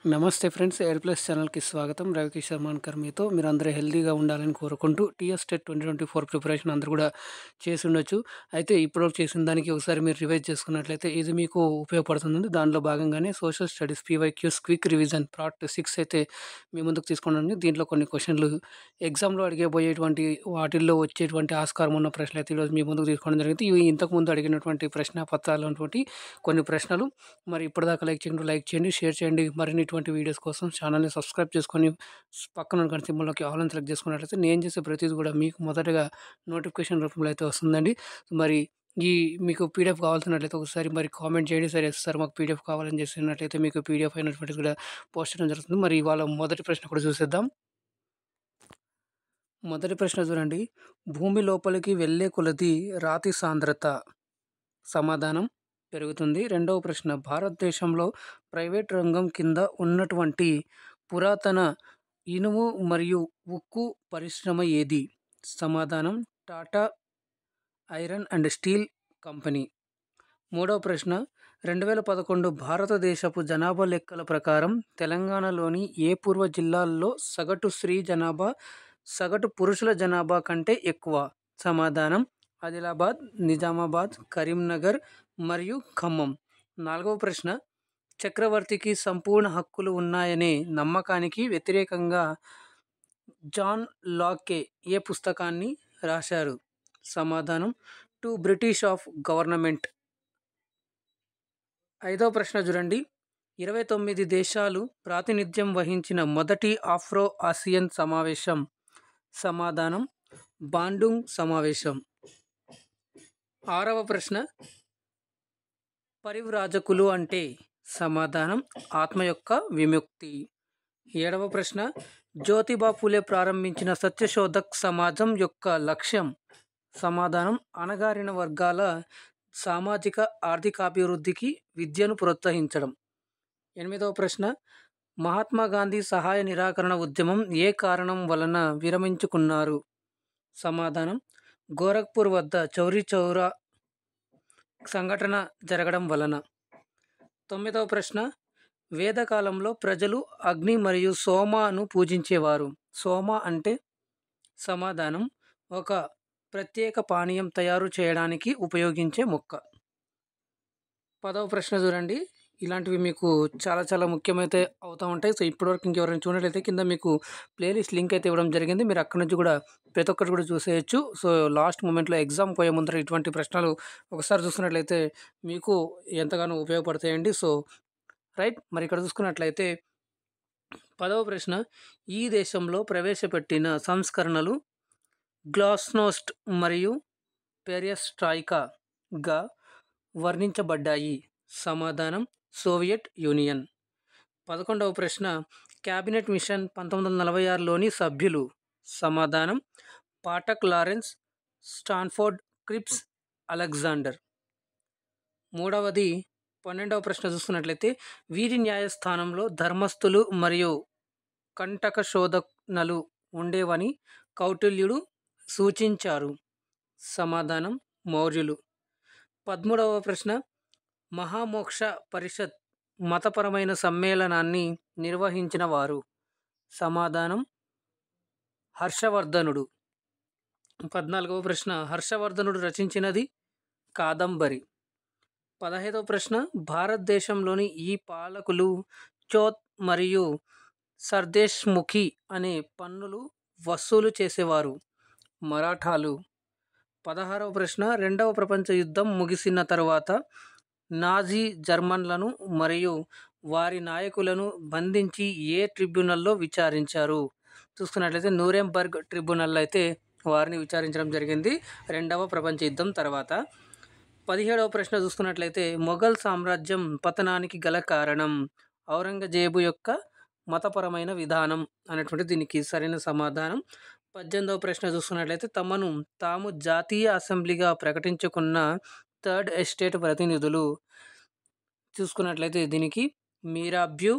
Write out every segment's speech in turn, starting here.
నమస్తే friends, air plus ఛానల్కి స్వాగతం. రవికిషోర్ మాన్కర్ మీతో. మీరందరూ హెల్తీగా ఉండాలని కోరుకుంటూ టీఎస్ టెట్ 2024 ప్రిపరేషన్ అందరూ కూడా చేసి ఉండొచ్చు. అయితే ఇప్పటివరకు చేసిన దానికి ఒకసారి మీరు రివైజ్ చేసుకున్నట్లయితే ఇది మీకు ఉపయోగపడుతుంది. దానిలో భాగంగానే social studies PYQs quick revision part 6 అయితే మీ ముందుకు తీసుకున్నాను. దీంట్లో కొన్ని క్వశ్చన్లు ఎగ్జామ్లో అడిగబోయేటువంటి వాటిల్లో వచ్చేటువంటి ఆస్కారం ఉన్న ప్రశ్నలు అయితే ఈరోజు మీ ముందుకు తీసుకోవడం జరిగింది. ఇవి ఇంతకుముందు అడిగినటువంటి ప్రశ్న పత్రాలు అటువంటి కొన్ని ప్రశ్నలు. మరి ఇప్పటిదాకా లైక్ చేయండి, షేర్ చేయండి. మరిన్ని ఇటువంటి వీడియోస్ కోసం ఛానల్ని సబ్స్క్రైబ్ చేసుకొని పక్కన ఉన్న గంట సింబల్లోకి ఆల్ అని సెలెక్ట్ చేసుకున్నట్లయితే నేను చేసే ప్రతిదీ కూడా మీకు మొదటగా నోటిఫికేషన్ రూపంలో అయితే వస్తుందండి. మరి మీకు పీడిఎఫ్ కావాల్సినట్లయితే ఒకసారి మరి కామెంట్ చేయండి. సరే సార్ మాకు పీడిఎఫ్ కావాలని చేసినట్లయితే మీకు పీడిఎఫ్ అయినటువంటిది కూడా పోస్ట్ చేయడం జరుగుతుంది. మరి ఇవాళ మొదటి ప్రశ్న కూడా చూసేద్దాం. మొదటి ప్రశ్న చూడండి. భూమి లోపలికి వెళ్ళే కొలది రాతి సాంద్రత సమాధానం పెరుగుతుంది. రెండవ ప్రశ్న, భారతదేశంలో ప్రైవేట్ రంగం కింద ఉన్నటువంటి పురాతన ఇనుము మరియు ఉక్కు పరిశ్రమ ఏది? సమాధానం Tata iron and steel company. మూడవ ప్రశ్న, 2011 భారతదేశపు జనాభా లెక్కల ప్రకారం తెలంగాణలోని ఏ పూర్వ జిల్లాల్లో సగటు స్త్రీ జనాభా సగటు పురుషుల జనాభా కంటే ఎక్కువ? సమాధానం ఆదిలాబాద్, నిజామాబాద్, కరీంనగర్ మరియు ఖమ్మం. నాలుగవ ప్రశ్న, చక్రవర్తికి సంపూర్ణ హక్కులు ఉన్నాయనే నమ్మకానికి వ్యతిరేకంగా జాన్ లాకే ఏ పుస్తకాన్ని రాశారు? సమాధానం టు బ్రిటిష్ ఆఫ్ గవర్నమెంట్. ఐదవ ప్రశ్న చూడండి. 29 దేశాలు ప్రాతినిధ్యం వహించిన మొదటి ఆఫ్రో ఆసియన్ సమావేశం? సమాధానం బాండుంగ్ సమావేశం. ఆరవ ప్రశ్న, పరివ్రాజకులు అంటే? సమాధానం ఆత్మ యొక్క విముక్తి. ఏడవ ప్రశ్న, జ్యోతిబా ఫులే ప్రారంభించిన సత్యశోధక్ సమాజం యొక్క లక్ష్యం? సమాధానం అణగారిన వర్గాల సామాజిక ఆర్థికాభివృద్ధికి విద్యను ప్రోత్సహించడం. ఎనిమిదవ ప్రశ్న, మహాత్మా గాంధీ సహాయ నిరాకరణ ఉద్యమం ఏ కారణం వలన విరమించుకున్నారు? సమాధానం గోరఖ్పూర్ వద్ద చౌరీ చౌరా సంఘటన జరగడం వలన. తొమ్మిదవ ప్రశ్న, వేదకాలంలో ప్రజలు అగ్ని మరియు సోమను పూజించేవారు. సోమ అంటే? సమాధానం ఒక ప్రత్యేక పానీయం తయారు చేయడానికి ఉపయోగించే మొక్క. పదవ ప్రశ్న చూడండి. ఇలాంటివి మీకు చాలా చాలా ముఖ్యమైతే అవుతూ ఉంటాయి. సో ఇప్పటివరకు ఇంకెవరైనా చూడట్లయితే కింద మీకు ప్లేలిస్ట్ లింక్ అయితే ఇవ్వడం జరిగింది. మీరు అక్కడ నుంచి కూడా ప్రతి ఒక్కటి కూడా చూసేయచ్చు. సో లాస్ట్ మూమెంట్లో ఎగ్జామ్ పోయే ముందర ఇటువంటి ప్రశ్నలు ఒకసారి చూసుకున్నట్లయితే మీకు ఎంతగానో ఉపయోగపడతాయండి. సో రైట్, మరి ఇక్కడ చూసుకున్నట్లయితే పదవ ప్రశ్న, ఈ దేశంలో ప్రవేశపెట్టిన సంస్కరణలు గ్లాస్నోస్ట్ మరియు పెరియస్ట్రాయికాగా వర్ణించబడ్డాయి. సమాధానం సోవియట్ యూనియన్. 11వ ప్రశ్న, క్యాబినెట్ మిషన్ 1946లోని సభ్యులు? సమాధానం Pethick Lawrence, Stafford Cripps, Alexander. 12వ ప్రశ్న చూసుకున్నట్లయితే వీరి న్యాయస్థానంలో ధర్మస్థులు మరియు కంటక శోధనలు ఉండేవని కౌటిల్యుడు సూచించారు. సమాధానం మౌర్యులు. 13వ ప్రశ్న, మహామోక్ష పరిషత్ మతపరమైన సమ్మేళనాన్ని నిర్వహించిన వారు? సమాధానం హర్షవర్ధనుడు. 14వ ప్రశ్న, హర్షవర్ధనుడు రచించినది కాదంబరి. 15వ ప్రశ్న, భారతదేశంలోని ఈ పాలకులు చోత్ మరియు సర్దేశ్ముఖి అనే పన్నులు వసూలు చేసేవారు? మరాఠాలు. 16వ ప్రశ్న, రెండవ ప్రపంచ యుద్ధం ముగిసిన తరువాత నాజీ జర్మన్లను మరియు వారి నాయకులను బంధించి ఏ ట్రిబ్యునల్లో విచారించారు? చూసుకున్నట్లయితే నూరెంబర్గ్ ట్రిబ్యునల్ అయితే వారిని విచారించడం జరిగింది రెండవ ప్రపంచ యుద్ధం తర్వాత. 17వ ప్రశ్న చూసుకున్నట్లయితే మొఘల్ సామ్రాజ్యం పతనానికి గల కారణం? ఔరంగజేబు యొక్క మతపరమైన విధానం అనేటువంటి దీనికి సరైన సమాధానం. 18వ ప్రశ్న చూసుకున్నట్లయితే తమను తాము జాతీయ అసెంబ్లీగా ప్రకటించుకున్న థర్డ్ ఎస్టేట్ ప్రతినిధులు? చూసుకున్నట్లయితే దీనికి మీరాబ్యూ,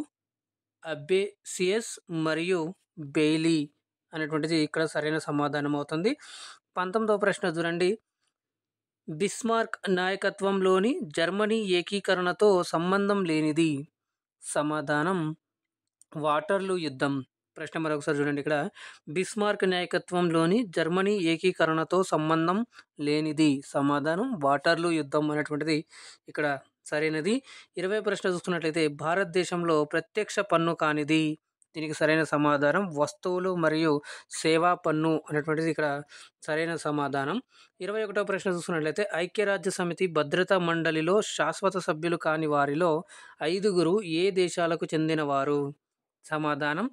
అబ్బేసియస్ మరియు బెయిలీ అనేటువంటిది ఇక్కడ సరైన సమాధానం అవుతుంది. 19వ ప్రశ్న చూడండి. బిస్మార్క్ నాయకత్వంలోని జర్మనీ ఏకీకరణతో సంబంధం లేనిది? సమాధానం వాటర్లూ యుద్ధం. ప్రశ్న మరొకసారి చూడండి ఇక్కడ. బిస్మార్క్ నాయకత్వంలోని జర్మనీ ఏకీకరణతో సంబంధం లేనిది. సమాధానం వాటర్లూ యుద్ధం అనేటువంటిది ఇక్కడ సరైనది. 20వ ప్రశ్న చూసుకున్నట్లయితే భారతదేశంలో ప్రత్యక్ష పన్ను కానిది. దీనికి సరైన సమాధానం వస్తువులు మరియు సేవా పన్ను అనేటువంటిది ఇక్కడ సరైన సమాధానం. 21వ ప్రశ్న చూసుకున్నట్లయితే ఐక్యరాజ్య సమితి భద్రతా మండలిలో శాశ్వత సభ్యులు కాని వారిలో 5గురు ఏ దేశాలకు చెందినవారు? సమాధానం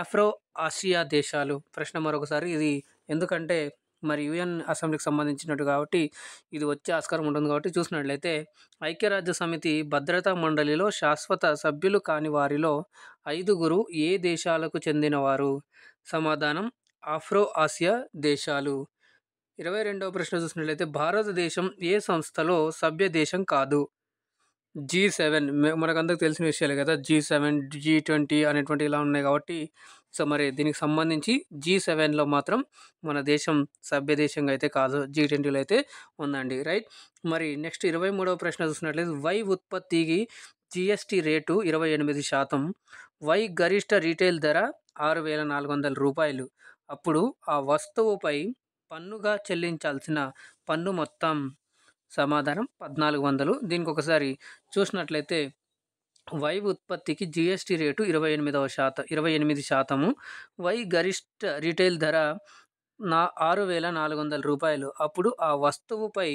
ఆఫ్రో ఆసియా దేశాలు. ప్రశ్న మరొకసారి, ఇది ఎందుకంటే మరి యుఎన్ అసెంబ్లీకి సంబంధించినట్టు కాబట్టి ఇది వచ్చే ఆస్కారం ఉంటుంది కాబట్టి చూసినట్లయితే ఐక్యరాజ్య సమితి భద్రతా మండలిలో శాశ్వత సభ్యులు కాని వారిలో 5గురు ఏ దేశాలకు చెందినవారు? సమాధానం ఆఫ్రో ఆసియా దేశాలు. 22వ ప్రశ్న చూసినట్లయితే భారతదేశం ఏ సంస్థలో సభ్య దేశం కాదు? G7 మనకందరికి తెలిసిన విషయాలే కదా. G7, G20 అనేటువంటి ఇలా ఉన్నాయి కాబట్టి సో మరి దీనికి సంబంధించి G7లో మాత్రం మన దేశం సభ్య దేశంగా అయితే కాదు, G20లో అయితే ఉందండి. రైట్. మరి నెక్స్ట్ 23వ ప్రశ్న చూసినట్లయితే వై ఉత్పత్తికి GST రేటు 28%, వై గరిష్ట రీటైల్ ధర 6,400 రూపాయలు. అప్పుడు ఆ వస్తువుపై పన్నుగా చెల్లించాల్సిన పన్ను మొత్తం? సమాధానం 1400. దీనికి ఒకసారి చూసినట్లయితే వై ఉత్పత్తికి GST రేటు 28%, వై గరిష్ట రీటైల్ ధర 6,400 రూపాయలు. అప్పుడు ఆ వస్తువుపై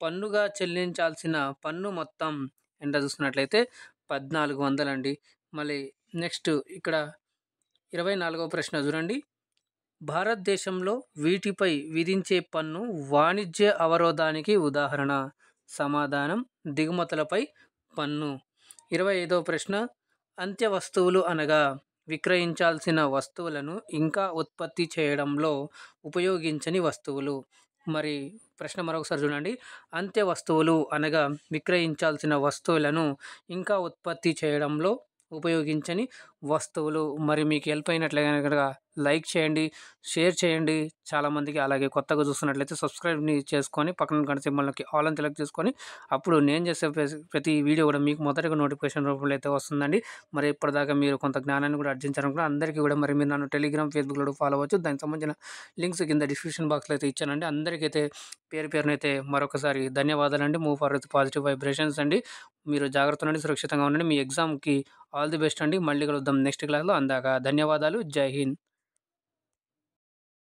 పన్నుగా చెల్లించాల్సిన పన్ను మొత్తం ఎంత చూసుకున్నట్లయితే 1400 అండి. మళ్ళీ నెక్స్ట్ ఇక్కడ 24వ ప్రశ్న చూడండి. భారతదేశంలో వీటిపై విధించే పన్ను వాణిజ్య అవరోధానికి ఉదాహరణ? సమాధానం దిగుమతులపై పన్ను. 25వ ప్రశ్న అంత్య వస్తువులు అనగా విక్రయించాల్సిన వస్తువులను ఇంకా ఉత్పత్తి చేయడంలో ఉపయోగించని వస్తువులు. మరి ప్రశ్న మరొకసారి చూడండి. అంత్య వస్తువులు అనగా విక్రయించాల్సిన వస్తువులను ఇంకా ఉత్పత్తి చేయడంలో ఉపయోగించని వస్తువులు. మరి మీకు హెల్ప్ అయినట్లయితే కనుక లైక్ చేయండి, షేర్ చేయండి చాలామందికి. అలాగే కొత్తగా చూస్తున్నట్లయితే సబ్స్క్రైబ్ని చేసుకొని పక్కన గంట సింబల్కి ఆల్ అని సెలెక్ట్ చేసుకొని అప్పుడు నేను చేసే ప్రతి వీడియో కూడా మీకు మొదటగా నోటిఫికేషన్ రూపంలో అయితే వస్తుందండి. మరి ఇప్పటిదాకా మీరు కొంత జ్ఞానాన్ని కూడా అర్జించారనుకున్నా అందరికీ కూడా మరి మీరు నన్ను టెలిగ్రామ్, ఫేస్బుక్లో ఫాలో అవ్వచ్చు. దానికి సంబంధించిన లింక్స్ కింద డిస్క్రిప్షన్ బాక్స్లో అయితే ఇచ్చానండి. అందరికైతే పేరునైతే మరొకసారి ధన్యవాదాలండి. Move for with positive vibrations అండి. మీరు జాగ్రత్త ఉండండి, సురక్షితంగా ఉండండి. మీ ఎగ్జామ్కి ఆల్ ది బెస్ట్ అండి. మళ్ళీ కలుద్దాం నెక్స్ట్ క్లాస్లో. అందాక ధన్యవాదాలు. జై హింద్.